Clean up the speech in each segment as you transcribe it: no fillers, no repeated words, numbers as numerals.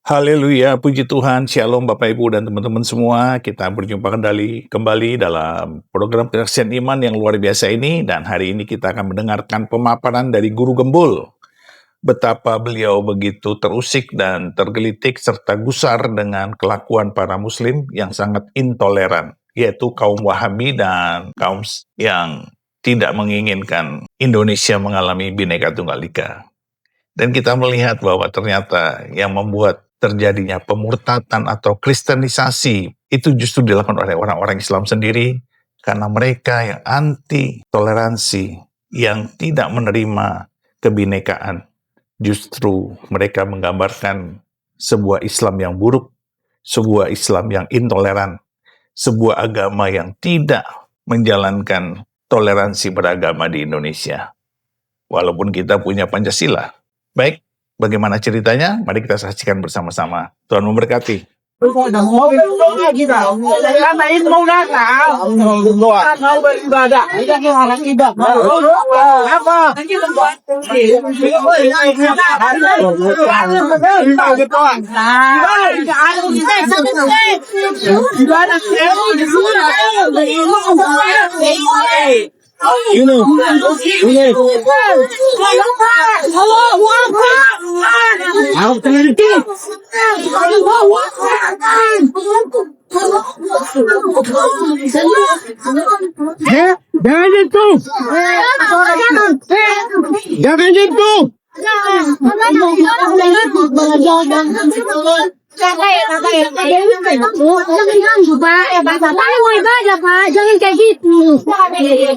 Haleluya, puji Tuhan, shalom Bapak Ibu dan teman-teman semua. Kita berjumpa kembali dalam program Kesaksian Iman yang luar biasa ini. Dan hari ini kita akan mendengarkan pemaparan dari Guru Gembul. Betapa beliau begitu terusik dan tergelitik serta gusar dengan kelakuan para muslim yang sangat intoleran. Yaitu kaum Wahabi dan kaum yang tidak menginginkan Indonesia mengalami Bhinneka Tunggal Ika. Dan kita melihat bahwa ternyata yang membuat terjadinya pemurtatan atau kristenisasi itu justru dilakukan oleh orang-orang Islam sendiri karena mereka yang anti toleransi, yang tidak menerima kebinekaan. Justru mereka menggambarkan sebuah Islam yang buruk, sebuah Islam yang intoleran, sebuah agama yang tidak menjalankan toleransi beragama di Indonesia. Walaupun kita punya Pancasila. Baik, bagaimana ceritanya? Mari kita saksikan bersama-sama. Tuhan memberkati. Jangan sentuh! Jangan sentuh! Jangan kayak gitu.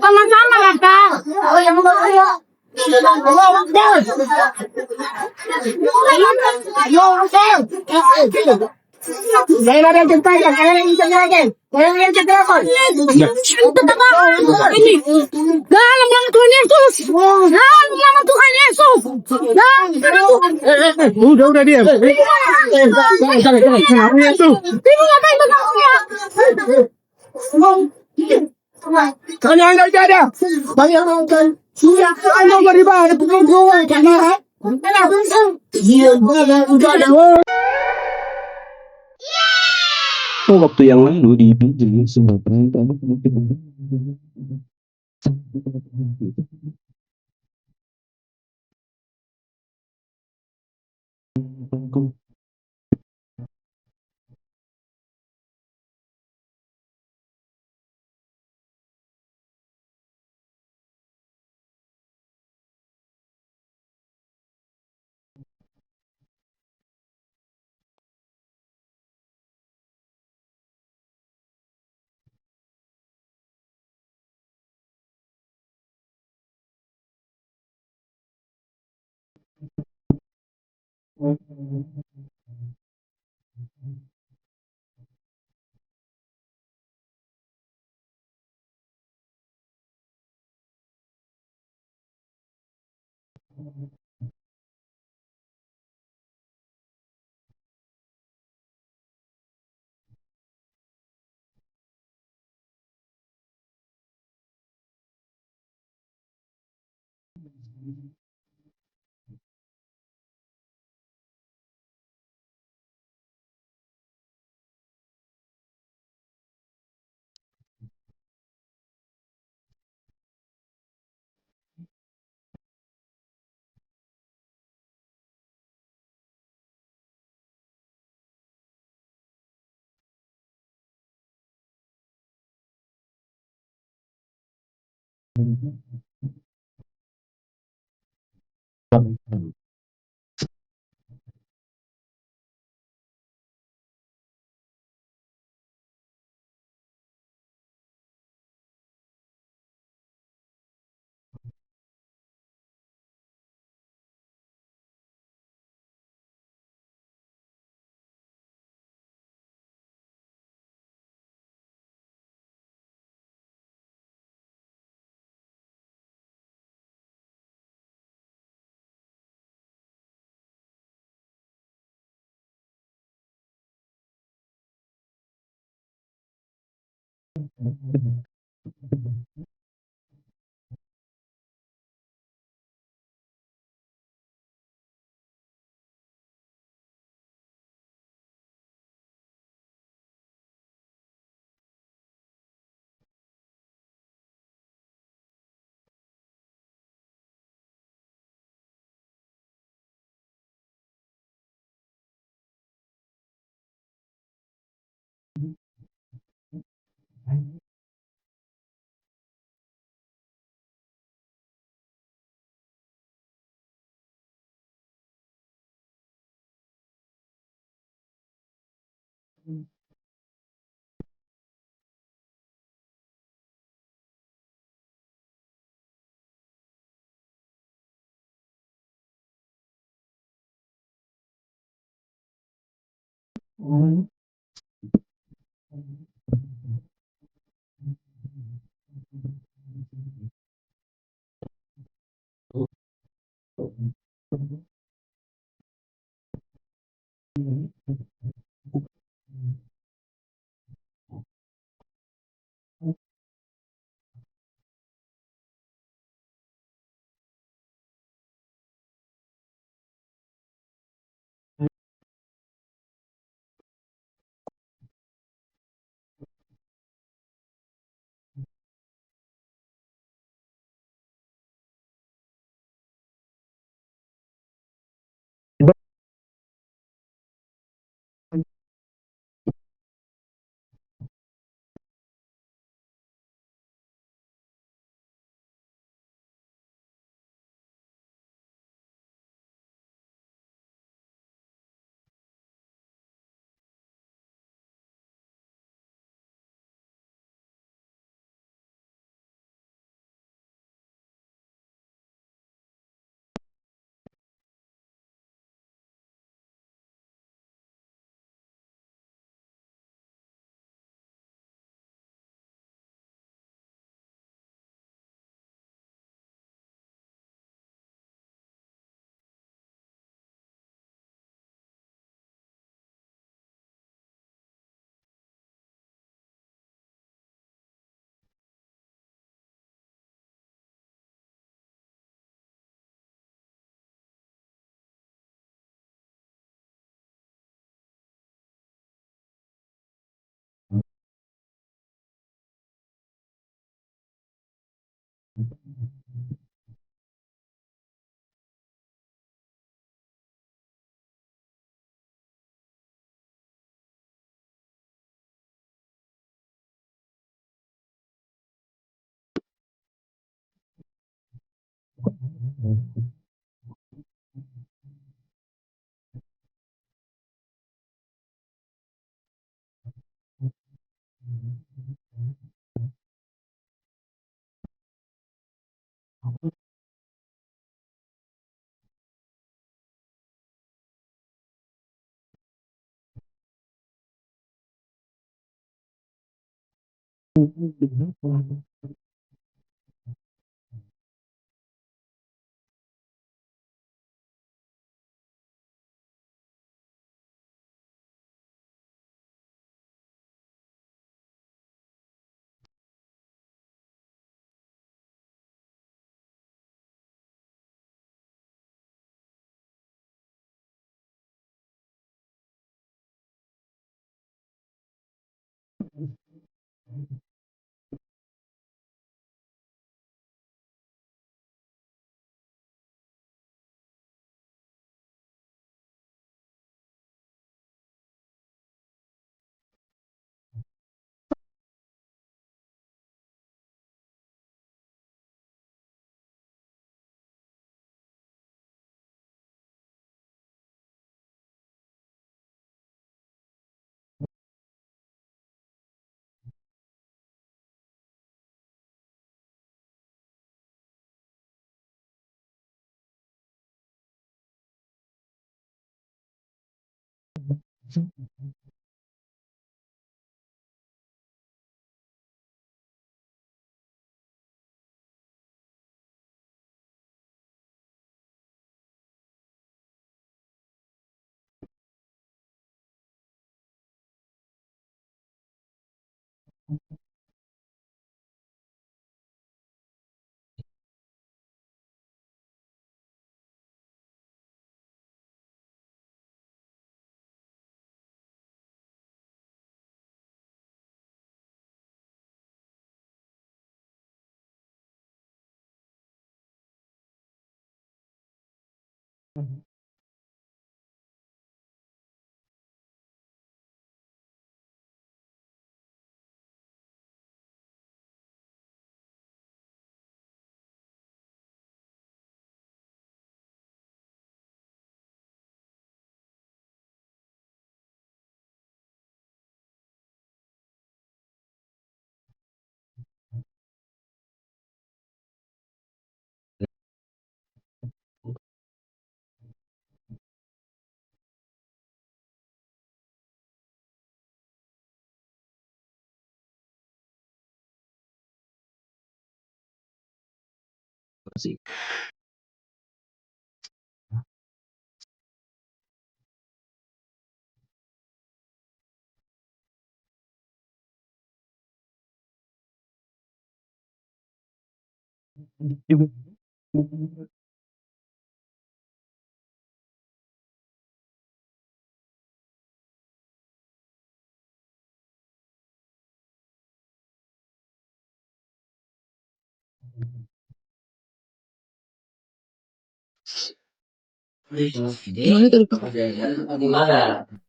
Sama-sama lah, Kak. Jangan ada yang cepat, jangan ada yang cepat lagi. Jangan ada yang cepat lagi. Ini dalam nama Tuhan Yesus. Dalam nama Tuhan Yesus. Udah diam. Yesus. Ibu ngapain begitu? Kalian enggak ada. Banyak nonton. Sudah anda beribadah bukan gua jangan. Oh, waktu yang lalu di Biji Sumatera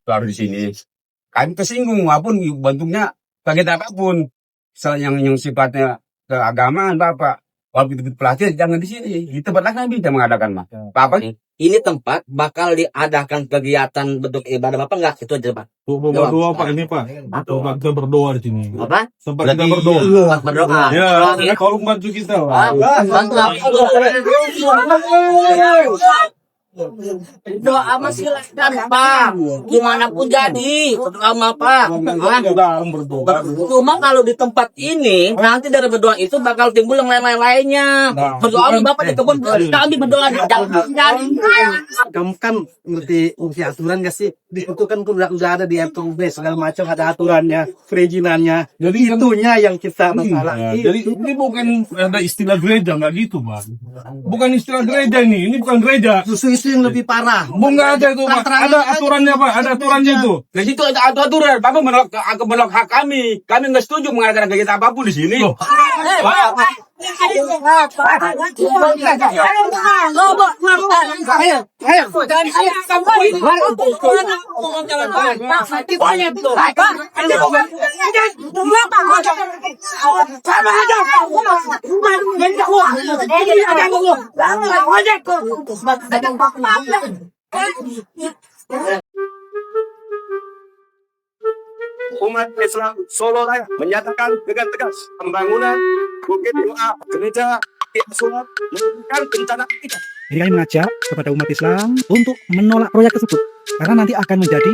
Baru di sini. Kami tersinggung walaupun bentuknya kaget apapun. Soal yang sifatnya keagamaan Bapak. Walaupun itu pelatihan jangan di sini. Di tempat lain kan bisa mengadakan mah. Bapak Ini tempat bakal diadakan kegiatan bentuk ibadah Bapak nggak? Itu aja Pak. Berdoa Pak ini Pak. Tempat kita berdoa di sini. Apa? Tempat kita berdoa. Tempat berdoa. Ya, tolong bantu kita Pak. Bantu apa? Doa sama silakan Pak. Gimana pun jadi. Doa sama Pak. Cuma kalau di tempat ini nanti dari berdoa itu bakal timbul yang lain-lainnya. Berdoa sama Bapak di kebun, kami berdoa di jalan. Kamu kan ngerti fungsi aturan gak sih? Di situ kan udah ada di RKUB segala macam ada aturannya, perizinannya. Jadi itunya yang kita masalah. Jadi ini bukan ada istilah gereja nggak gitu Pak. Bukan istilah gereja ini bukan gereja. Justru itu yang lebih parah. Nggak ada itu Pak. Ada aturannya Pak. Ada aturannya itu. di situ ada aturan. Bapak menolak hak kami. Kami nggak setuju mengadakan kegiatan apapun di sini. Umat Islam Solo Raya menyatakan dengan tegas pembangunan Bukit Doa Gereja Sholat menunjukkan bencana kita. Jadi kami mengajak kepada umat Islam untuk menolak proyek tersebut karena nanti akan menjadi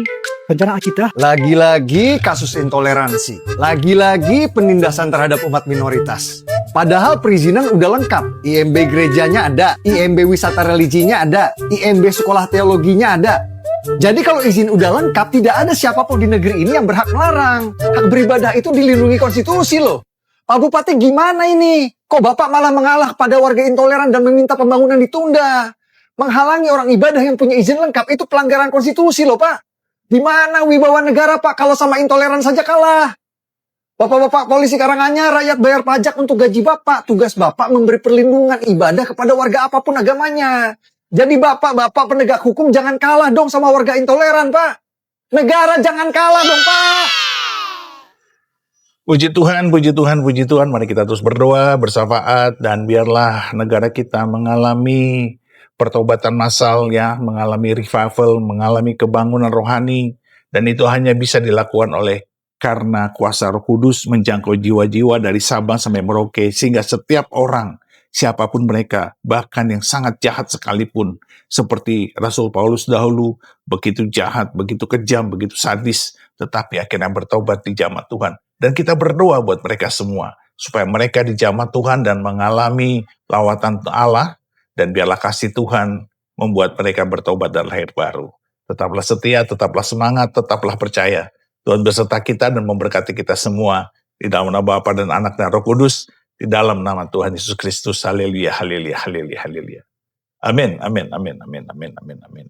bencana akidah. Lagi-lagi kasus intoleransi, lagi-lagi penindasan terhadap umat minoritas. Padahal perizinan udah lengkap, IMB gerejanya ada, IMB wisata religinya ada, IMB sekolah teologinya ada. Jadi kalau izin udah lengkap, tidak ada siapapun di negeri ini yang berhak melarang. Hak beribadah itu dilindungi konstitusi loh. Pak Bupati gimana ini? Kok Bapak malah mengalah pada warga intoleran dan meminta pembangunan ditunda? Menghalangi orang ibadah yang punya izin lengkap itu pelanggaran konstitusi loh Pak. Di mana wibawa negara Pak kalau sama intoleran saja kalah? Bapak-bapak polisi Karanganyar, rakyat bayar pajak untuk gaji Bapak. Tugas Bapak memberi perlindungan ibadah kepada warga apapun agamanya. Jadi bapak-bapak penegak hukum jangan kalah dong sama warga intoleran, Pak. Negara jangan kalah dong, Pak. Puji Tuhan, puji Tuhan, puji Tuhan. Mari kita terus berdoa, bersafaat, dan biarlah negara kita mengalami pertobatan massal ya, mengalami revival, mengalami kebangunan rohani. Dan itu hanya bisa dilakukan oleh karena kuasa Roh Kudus menjangkau jiwa-jiwa dari Sabang sampai Merauke, sehingga setiap orang, siapapun mereka, bahkan yang sangat jahat sekalipun, seperti Rasul Paulus dahulu, begitu jahat, begitu kejam, begitu sadis, tetapi akhirnya bertobat di jamaah Tuhan. Dan kita berdoa buat mereka semua, supaya mereka di jamaah Tuhan dan mengalami lawatan Allah, dan biarlah kasih Tuhan membuat mereka bertobat dan lahir baru. Tetaplah setia, tetaplah semangat, tetaplah percaya. Tuhan beserta kita dan memberkati kita semua, di dalam nama Bapa dan Anak dan Roh Kudus, di dalam nama Tuhan Yesus Kristus. Haleluya, haleluya, haleluya, haleluya. Amin, amin, amin, amin, amin, amin, amin.